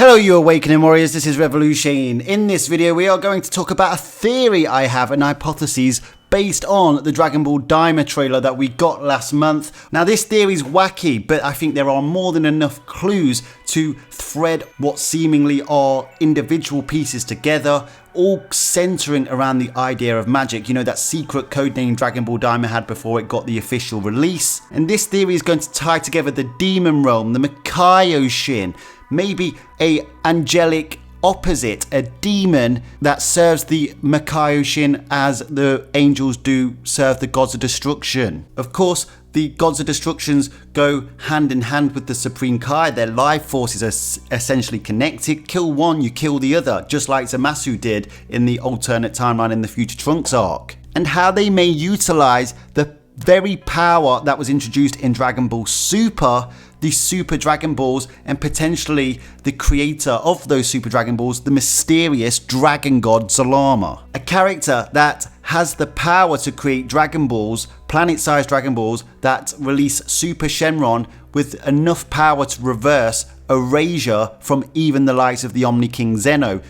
Hello you Awakening Warriors, this is Revolution. In this video we are going to talk about a theory I have, an hypothesis based on the Dragon Ball Daima trailer that we got last month. Now this theory is wacky, but I think there are more than enough clues to thread what seemingly are individual pieces together, all centering around the idea of magic. You know, that secret codename Dragon Ball Daima had before it got the official release. And this theory is going to tie together the demon realm, the Kaioshin, maybe a angelic opposite, a demon that serves the Kaioshin as the angels do serve the gods of destruction. Of course, the gods of destructions go hand in hand with the Supreme Kai. Their life forces are essentially connected. Kill one, you kill the other, just like Zamasu did in the alternate timeline in the Future Trunks arc. And how they may utilize the very power that was introduced in Dragon Ball Super, the Super Dragon Balls, and potentially the creator of those Super Dragon Balls, the mysterious Dragon God Zalama. A character that has the power to create Dragon Balls, planet-sized Dragon Balls, that release Super Shenron with enough power to reverse erasure from even the likes of the Omni King Zeno,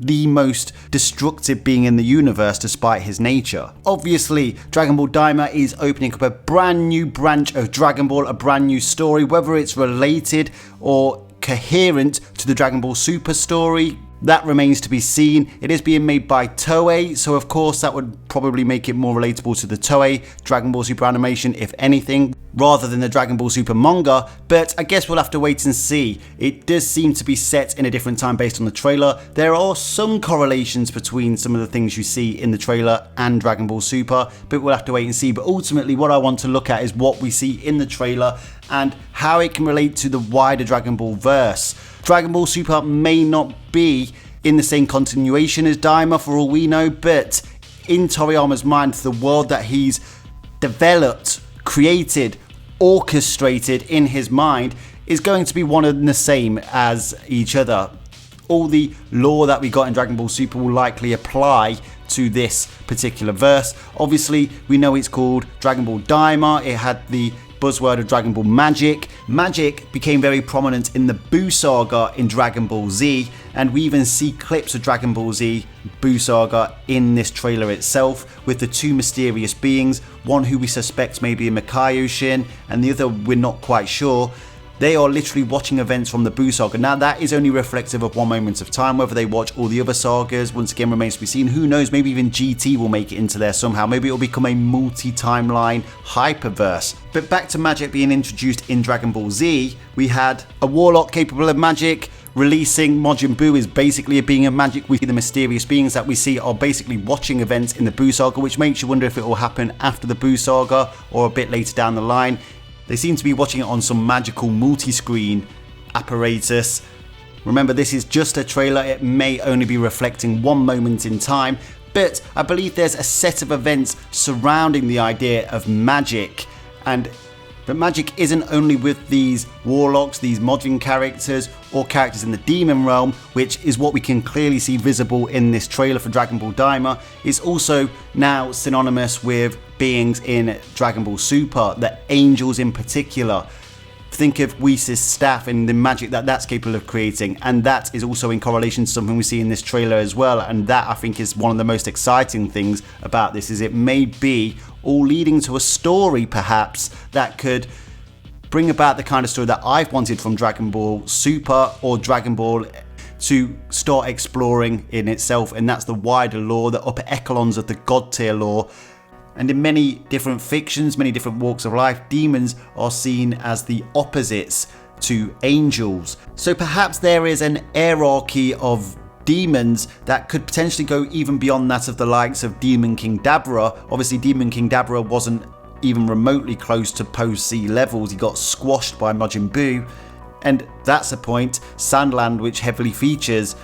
the most destructive being in the universe despite his nature. Obviously, Dragon Ball Daima is opening up a brand new branch of Dragon Ball, a brand new story, whether it's related or coherent to the Dragon Ball Super story. That remains to be seen. It is being made by Toei, so of course that would probably make it more relatable to the Toei Dragon Ball Super animation, if anything, rather than the Dragon Ball Super manga, but I guess we'll have to wait and see. It does seem to be set in a different time based on the trailer. There are some correlations between some of the things you see in the trailer and Dragon Ball Super, but we'll have to wait and see. But ultimately what I want to look at is what we see in the trailer and how it can relate to the wider Dragon Ball verse. Dragon Ball Super may not be in the same continuation as Daima for all we know, but in Toriyama's mind, the world that he's developed, created, orchestrated in his mind is going to be one and the same as each other. All the lore that we got in Dragon Ball Super will likely apply to this particular verse. Obviously, we know it's called Dragon Ball Daima. It had the buzzword of Dragon Ball Magic. Magic became very prominent in the Buu Saga in Dragon Ball Z, and we even see clips of Dragon Ball Z Buu Saga in this trailer itself, with the two mysterious beings, one who we suspect may be a Kaioshin and the other we're not quite sure. They are literally watching events from the Buu Saga. Now that is only reflective of one moment of time. Whether they watch all the other sagas, once again, remains to be seen. Who knows, maybe even GT will make it into there somehow. Maybe it will become a multi-timeline hyperverse. But back to magic being introduced in Dragon Ball Z, we had a warlock capable of magic. Releasing Majin Buu is basically a being of magic. We see the mysterious beings that we see are basically watching events in the Buu Saga, which makes you wonder if it will happen after the Buu Saga or a bit later down the line. They seem to be watching it on some magical multi-screen apparatus. Remember, this is just a trailer. It may only be reflecting one moment in time, but I believe there's a set of events surrounding the idea of magic. And but magic isn't only with these warlocks, these modern characters, or characters in the demon realm, which is what we can clearly see visible in this trailer for Dragon Ball Daima. It's also now synonymous with beings in Dragon Ball Super, the angels in particular. Think of Whis' staff and the magic that that's capable of creating, and that is also in correlation to something we see in this trailer as well. And that, I think, is one of the most exciting things about this, is it may be all leading to a story perhaps that could bring about the kind of story that I've wanted from Dragon Ball Super or Dragon Ball to start exploring in itself, and that's the wider lore, the upper echelons of the god tier lore. And in many different fictions, many different walks of life, demons are seen as the opposites to angels. So perhaps there is an hierarchy of demons that could potentially go even beyond that of the likes of Demon King Dabra. Obviously, Demon King Dabra wasn't even remotely close to post-Z levels. He got squashed by Majin Buu. And that's a point. Sandland, which heavily features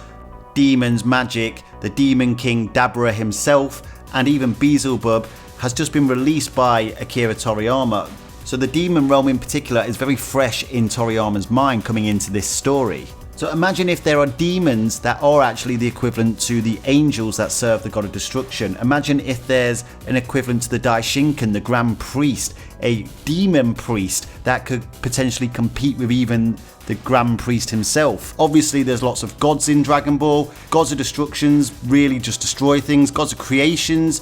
demons, magic, the Demon King Dabra himself, and even Beelzebub, has just been released by Akira Toriyama. So the demon realm in particular is very fresh in Toriyama's mind coming into this story. So imagine if there are demons that are actually the equivalent to the angels that serve the god of destruction. Imagine if there's an equivalent to the Daishinkan, the Grand Priest, a demon priest that could potentially compete with even the Grand Priest himself. Obviously there's lots of gods in Dragon Ball. Gods of destructions really just destroy things. Gods of creations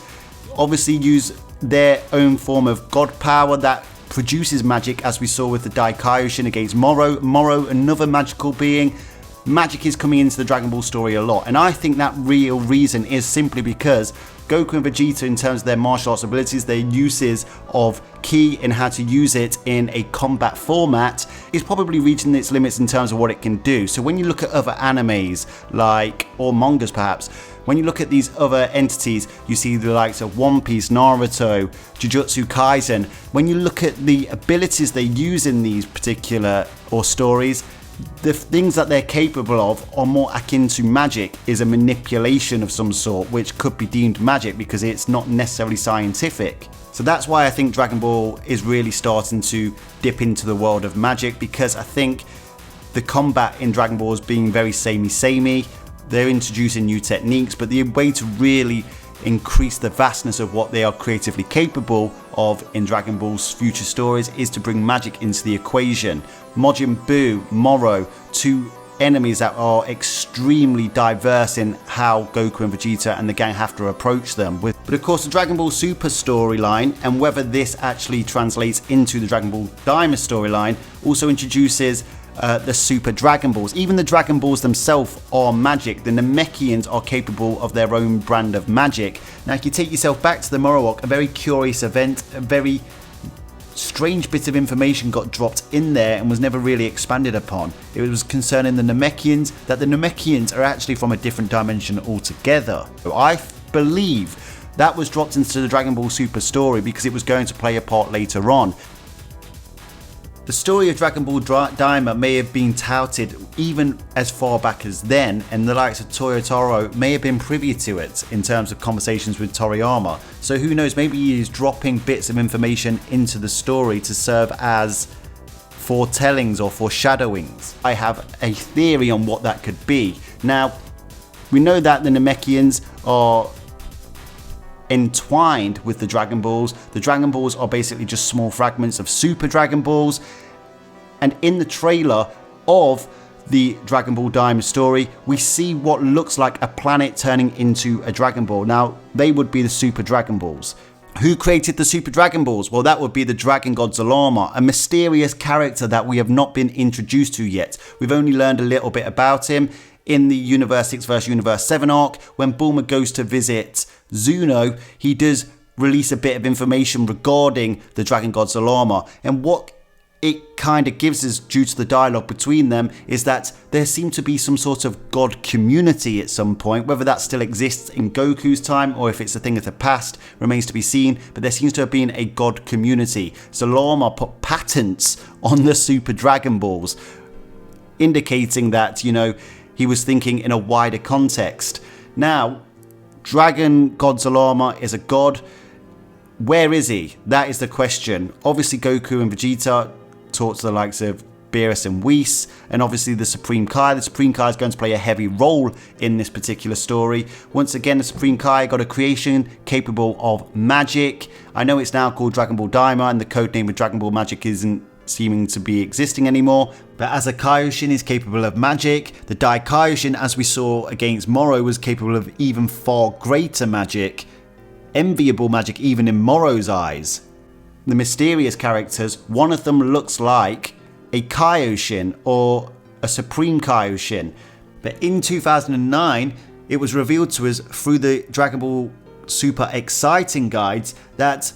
obviously use their own form of god power that produces magic, as we saw with the Kaioshin against Moro. Moro, another magical being. Magic is coming into the Dragon Ball story a lot, and I think that real reason is simply because Goku and Vegeta, in terms of their martial arts abilities, their uses of ki and how to use it in a combat format, is probably reaching its limits in terms of what it can do. So when you look at other animes, or mangas perhaps, when you look at these other entities, you see the likes of One Piece, Naruto, Jujutsu Kaisen. When you look at the abilities they use in these particular stories, the things that they're capable of are more akin to magic, is a manipulation of some sort, which could be deemed magic because it's not necessarily scientific. So that's why I think Dragon Ball is really starting to dip into the world of magic, because I think the combat in Dragon Ball is being very samey. They're introducing new techniques, but the way to really increase the vastness of what they are creatively capable of in Dragon Ball's future stories is to bring magic into the equation. Majin Buu, Moro, two enemies that are extremely diverse in how Goku and Vegeta and the gang have to approach them. But of course the Dragon Ball Super storyline, and whether this actually translates into the Dragon Ball Daima storyline, also introduces the Super Dragon Balls. Even the Dragon Balls themselves are magic. The Namekians are capable of their own brand of magic. Now if you take yourself back to the Morowok, a very curious event, a very strange bit of information got dropped in there and was never really expanded upon. It was concerning the Namekians, that the Namekians are actually from a different dimension altogether. So I believe that was dropped into the Dragon Ball Super story because it was going to play a part later on. The story of Dragon Ball Daima may have been touted even as far back as then, and the likes of Toyotaro may have been privy to it in terms of conversations with Toriyama. So who knows, maybe he is dropping bits of information into the story to serve as foretellings or foreshadowings. I have a theory on what that could be. Now, we know that the Namekians are entwined with the Dragon Balls. The Dragon Balls are basically just small fragments of Super Dragon Balls, and in the trailer of the Dragon Ball Daima story we see what looks like a planet turning into a Dragon Ball. Now they would be the Super Dragon Balls. Who created the Super Dragon Balls? Well, that would be the Dragon God Zalama, a mysterious character that we have not been introduced to yet. We've only learned a little bit about him in the Universe 6 vs Universe 7 arc. When Bulma goes to visit Zuno, he does release a bit of information regarding the Dragon God Zalama, and what it kind of gives us, due to the dialogue between them, is that there seemed to be some sort of god community at some point. Whether that still exists in Goku's time or if it's a thing of the past remains to be seen, but there seems to have been a god community. Zalama put patents on the Super Dragon Balls, indicating that, you know, he was thinking in a wider context. Now, Dragon God Zalama is a god. Where is he? That is the question. Obviously, Goku and Vegeta talk to the likes of Beerus and Whis, and obviously the Supreme Kai. The Supreme Kai is going to play a heavy role in this particular story. Once again, the Supreme Kai got a creation capable of magic. I know it's now called Dragon Ball Daima, and the codename of Dragon Ball Magic isn't seeming to be existing anymore, but as a Kaioshin is capable of magic, the Kaioshin, as we saw against Moro, was capable of even far greater magic, enviable magic even in Moro's eyes. The mysterious characters, one of them looks like a Kaioshin or a Supreme Kaioshin, but in 2009 it was revealed to us through the Dragon Ball Super Exciting guides that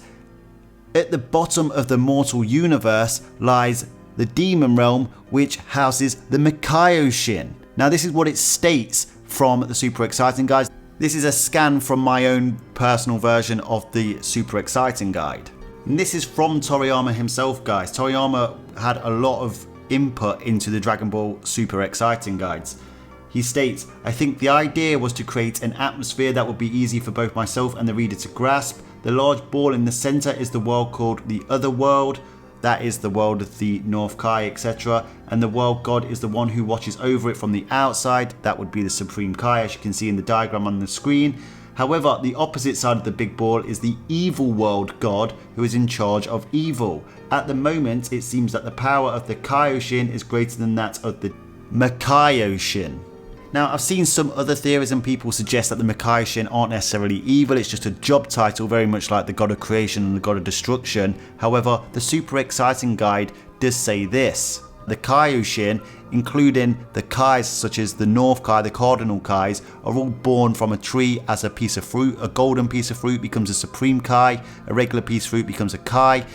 at the bottom of the mortal universe lies the demon realm, which houses the Kaioshin. Now this is what it states from the Super Exciting guides. This is a scan from my own personal version of the Super Exciting guide. And this is from Toriyama himself, guys. Toriyama had a lot of input into the Dragon Ball Super Exciting guides. He states, "I think the idea was to create an atmosphere that would be easy for both myself and the reader to grasp. The large ball in the center is the world called the Other World. that is the world of the North Kai, etc. And the world god is the one who watches over it from the outside. That would be the Supreme Kai, as you can see in the diagram on the screen. However, the opposite side of the big ball is the evil world god, who is in charge of evil. At the moment, it seems that the power of the Kaioshin is greater than that of the Kaioshin. Now, I've seen some other theories and people suggest that the Kaioshin aren't necessarily evil, it's just a job title, very much like the god of creation and the god of destruction. However, the super exciting guide does say this: the Kaioshin, including the Kais such as the North Kai, the Cardinal Kais, are all born from a tree as a piece of fruit. A golden piece of fruit becomes a Supreme Kai, a regular piece of fruit becomes a Kai.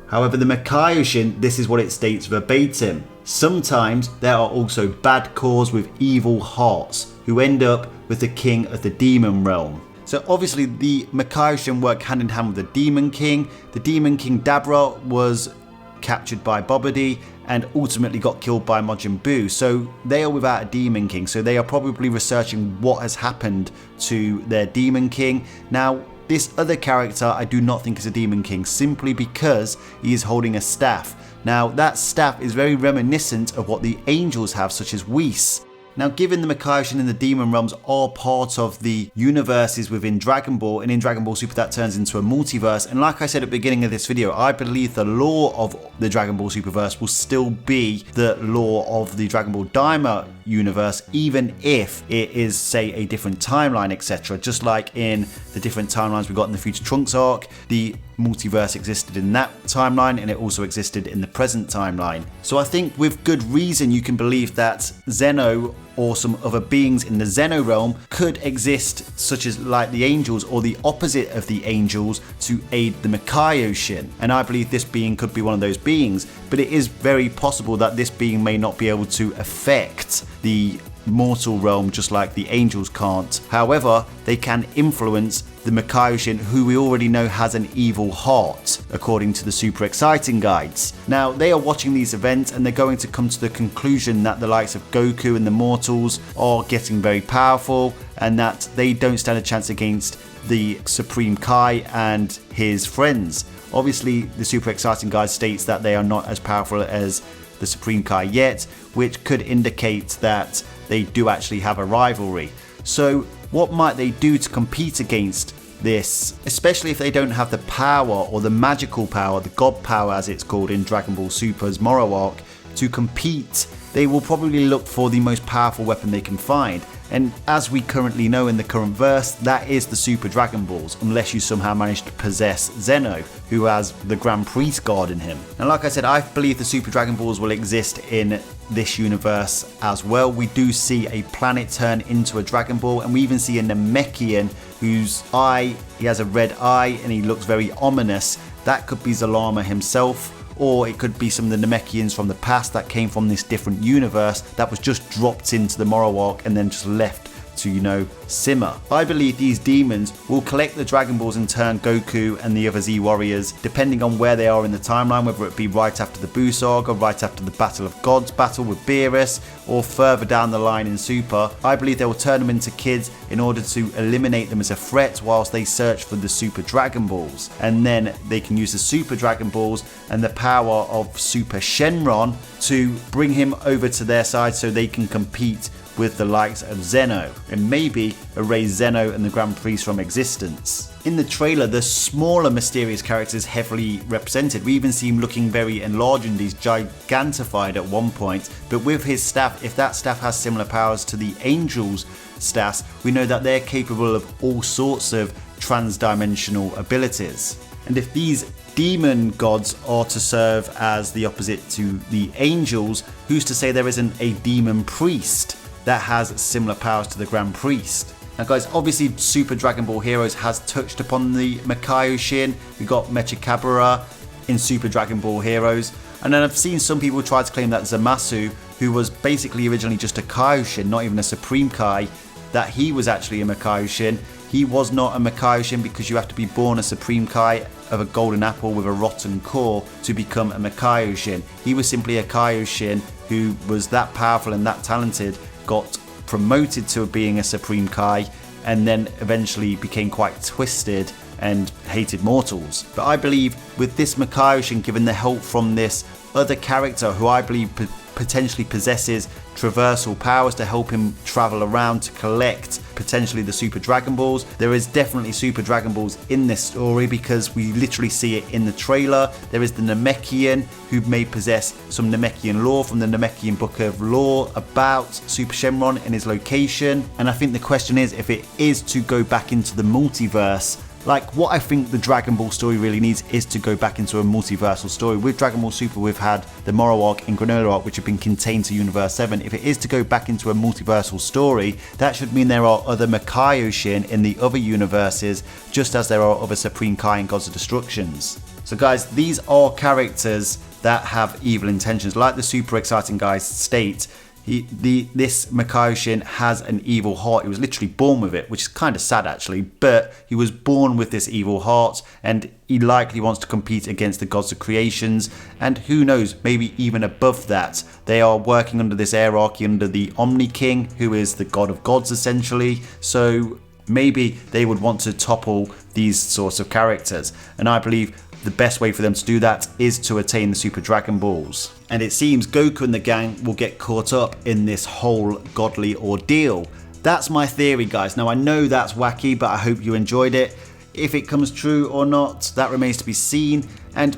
However, the Kaioshin, this is what it states verbatim: sometimes there are also bad cores with evil hearts who end up with the king of the demon realm. So obviously the Kaioshin work hand in hand with the Demon King. The Demon King Dabra was captured by Bobody and ultimately got killed by Majin Buu. So they are without a Demon King. So they are probably researching what has happened to their Demon King. Now, this other character I do not think is a Demon King, simply because he is holding a staff. Now, that staff is very reminiscent of what the angels have, such as Whis. Now, given the Kaioshin and the Demon Realms are part of the universes within Dragon Ball, and in Dragon Ball Super that turns into a multiverse, and like I said at the beginning of this video, I believe the lore of the Dragon Ball Superverse will still be the lore of the Dragon Ball Daima universe, even if it is, say, a different timeline, etc. Just like in the different timelines we got in the Future Trunks arc, the multiverse existed in that timeline and it also existed in the present timeline. So I think with good reason you can believe that Zeno or some other beings in the Zeno realm could exist, such as like the angels or the opposite of the angels, to aid the Kaioshin. And I believe this being could be one of those beings, but it is very possible that this being may not be able to affect the mortal realm just like the angels can't. However, they can influence the Kaioshin, who we already know has an evil heart, according to the super exciting guides. Now, they are watching these events and they're going to come to the conclusion that the likes of Goku and the mortals are getting very powerful and that they don't stand a chance against the Supreme Kai and his friends. Obviously, the super exciting guide states that they are not as powerful as the Supreme Kai yet, which could indicate that they do actually have a rivalry. So what might they do to compete against this, especially if they don't have the power or the magical power, the god power as it's called in Dragon Ball Super's Moro arc, to compete? They will probably look for the most powerful weapon they can find. And as we currently know in the current verse, that is the Super Dragon Balls, unless you somehow manage to possess Zeno, who has the Grand Priest guarding him. And like I said, I believe the Super Dragon Balls will exist in this universe as well. We do see a planet turn into a Dragon Ball, and we even see a Namekian whose eye, he has a red eye and he looks very ominous. That could be Zalama himself, or it could be some of the Namekians from the past that came from this different universe that was just dropped into the Moro arc and then just left to, you know, simmer. I believe these demons will collect the Dragon Balls and turn Goku and the other Z Warriors, depending on where they are in the timeline, whether it be right after the Buu Saga, right after the Battle of Gods battle with Beerus, or further down the line in Super. I believe they will turn them into kids in order to eliminate them as a threat whilst they search for the Super Dragon Balls. And then they can use the Super Dragon Balls and the power of Super Shenron to bring him over to their side so they can compete with the likes of Zeno, and maybe erase Zeno and the Grand Priest from existence. In the trailer, the smaller mysterious characters heavily represented. We even see him looking very enlarged and he's gigantified at one point, but with his staff, if that staff has similar powers to the angels' staffs, we know that they're capable of all sorts of trans-dimensional abilities. And if these demon gods are to serve as the opposite to the angels, who's to say there isn't a demon priest that has similar powers to the Grand Priest? Now guys, obviously Super Dragon Ball Heroes has touched upon the Kaioshin. We got Mechikabura in Super Dragon Ball Heroes, and then I've seen some people try to claim that Zamasu, who was basically originally just a Kaioshin, not even a Supreme Kai, that he was actually a Kaioshin. He was not a Kaioshin because you have to be born a Supreme Kai of a golden apple with a rotten core to become a Kaioshin. He was simply a Kaioshin who was that powerful and that talented, got promoted to being a Supreme Kai, and then eventually became quite twisted and hated mortals. But I believe with this Kaioshin given the help from this other character who I believe potentially possesses traversal powers to help him travel around to collect potentially the Super Dragon Balls. There is definitely Super Dragon Balls in this story because we literally see it in the trailer. There is the Namekian who may possess some Namekian lore from the Namekian Book of Lore about Super Shenron and his location. And I think the question is if it is to go back into the multiverse. Like, what I think the Dragon Ball story really needs is to go back into a multiversal story. With Dragon Ball Super, we've had the Moro arc and Granola arc, which have been contained to Universe 7. If it is to go back into a multiversal story, that should mean there are other Kaioshin in the other universes, just as there are other Supreme Kai and Gods of Destructions. So guys, these are characters that have evil intentions. Like the super exciting guys state, this Kaioshin has an evil heart. He was literally born with it, which is kind of sad actually, but he was born with this evil heart and he likely wants to compete against the gods of creations, and who knows, maybe even above that. They are working under this hierarchy under the Omni King, who is the god of gods essentially, so maybe they would want to topple these sorts of characters, and I believe the best way for them to do that is to attain the Super Dragon Balls. And it seems Goku and the gang will get caught up in this whole godly ordeal. That's my theory, guys. Now I know that's wacky, but I hope you enjoyed it. If it comes true or not, that remains to be seen. And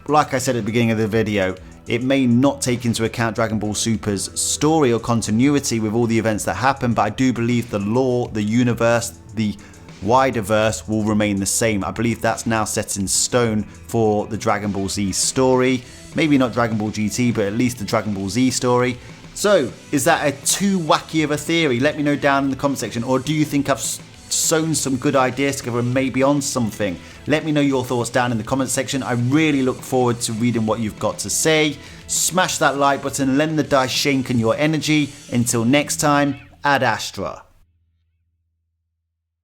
like I said at the beginning of the video, it may not take into account Dragon Ball Super's story or continuity with all the events that happen, but I do believe the lore, the universe, the wider verse will remain the same. I believe that's now set in stone for the Dragon Ball Z story. Maybe not Dragon Ball GT, but at least the Dragon Ball Z story. So, is that a too wacky of a theory? Let me know down in the comment section. Or do you think I've sewn some good ideas together and maybe on something? Let me know your thoughts down in the comment section. I really look forward to reading what you've got to say. Smash that like button, lend the dice Shenken your energy. Until next time, Ad Astra.